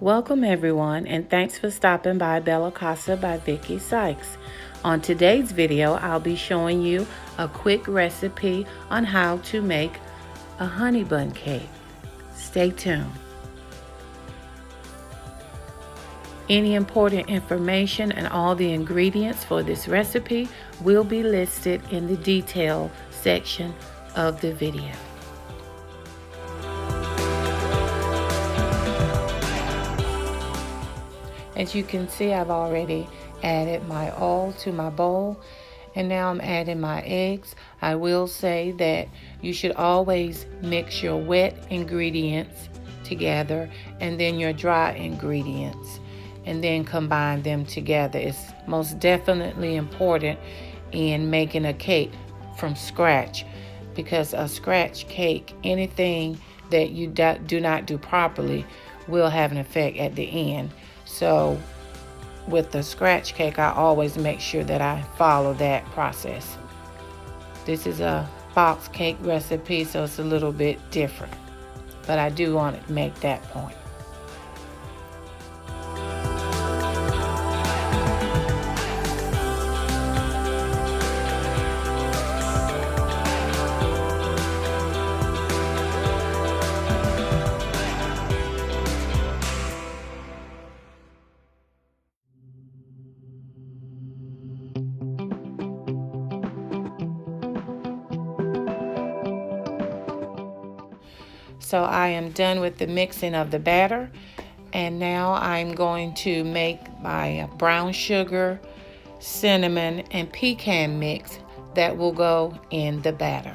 Welcome everyone, and thanks for stopping by Bella Casa by Vicki Sykes. On today's video, I'll be showing you a quick recipe on how to make a honey bun cake. Stay tuned. Any important information and all the ingredients for this recipe will be listed in the detail section of the video. As you can see, I've already added my oil to my bowl, and now I'm adding my eggs. I will say that you should always mix your wet ingredients together and then your dry ingredients, and then combine them together. It's most definitely important in making a cake from scratch, because a scratch cake, anything that you do not do properly will have an effect at the end. So with the scratch cake, I always make sure that I follow that process. This is a box cake recipe, so it's a little bit different, but I do want to make that point. So I am done with the mixing of the batter, and now I'm going to make my brown sugar, cinnamon, and pecan mix that will go in the batter.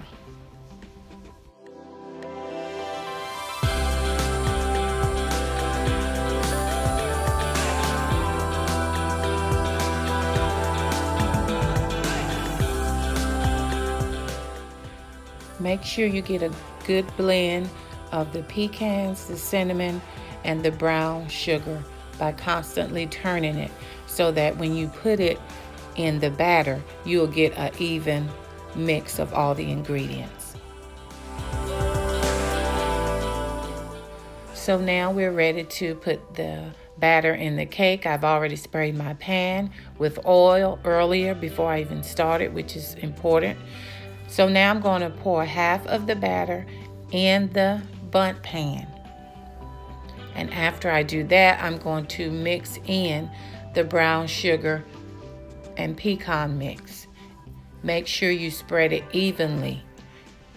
Make sure you get a good blend of the pecans, the cinnamon, and the brown sugar by constantly turning it, so that when you put it in the batter, you'll get an even mix of all the ingredients. So now we're ready to put the batter in the cake. I've already sprayed my pan with oil earlier before I even started, which is important. So now I'm going to pour half of the batter in the bundt pan. And after I do that, I'm going to mix in the brown sugar and pecan mix. Make sure you spread it evenly,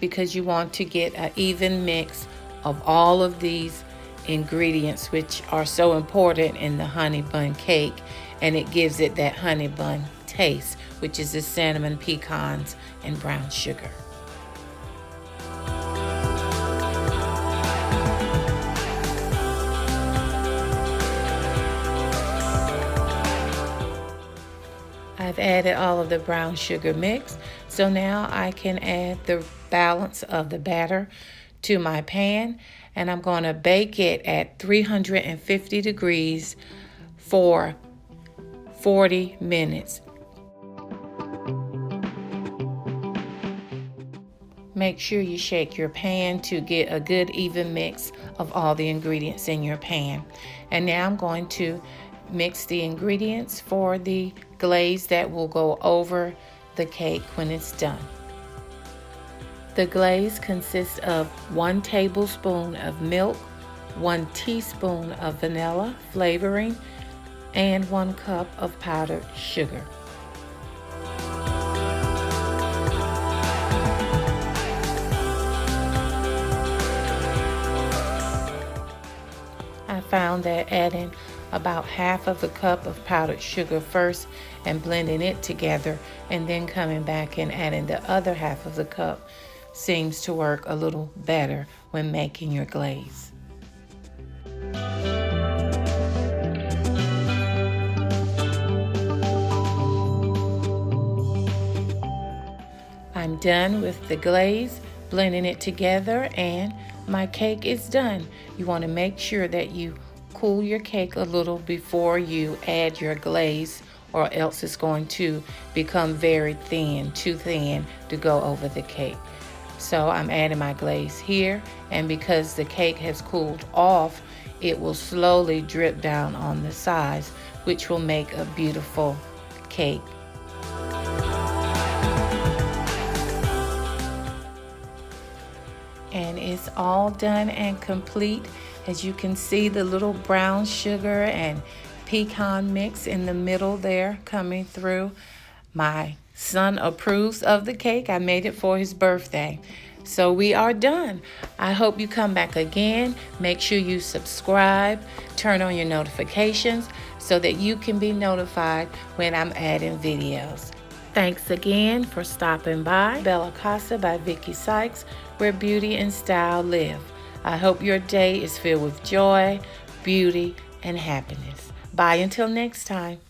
because you want to get an even mix of all of these ingredients, which are so important in the honey bun cake, and it gives it that honey bun taste, which is the cinnamon, pecans, and brown sugar. I've added all of the brown sugar mix, so now I can add the balance of the batter to my pan, and I'm going to bake it at 350 degrees for 40 minutes. Make sure you shake your pan to get a good even mix of all the ingredients in your pan. And now I'm going to mix the ingredients for the glaze that will go over the cake when it's done. The glaze consists of 1 tablespoon of milk, 1 teaspoon of vanilla flavoring, and 1 cup of powdered sugar. I found that adding about half of a cup of powdered sugar first and blending it together, and then coming back and adding the other half of the cup seems to work a little better when making your glaze. I'm done with the glaze, blending it together, and my cake is done. You want to make sure that you cool your cake a little before you add your glaze, or else it's going to become very thin, too thin to go over the cake. So I'm adding my glaze here, and because the cake has cooled off, it will slowly drip down on the sides, which will make a beautiful cake. And it's all done and complete. As you can see, the little brown sugar and pecan mix in the middle there coming through. My son approves of the cake. I made it for his birthday. So we are done. I hope you come back again. Make sure you subscribe, turn on your notifications so that you can be notified when I'm adding videos. Thanks again for stopping by Bella Casa by Vicki Sykes, where beauty and style live. I hope your day is filled with joy, beauty, and happiness. Bye until next time.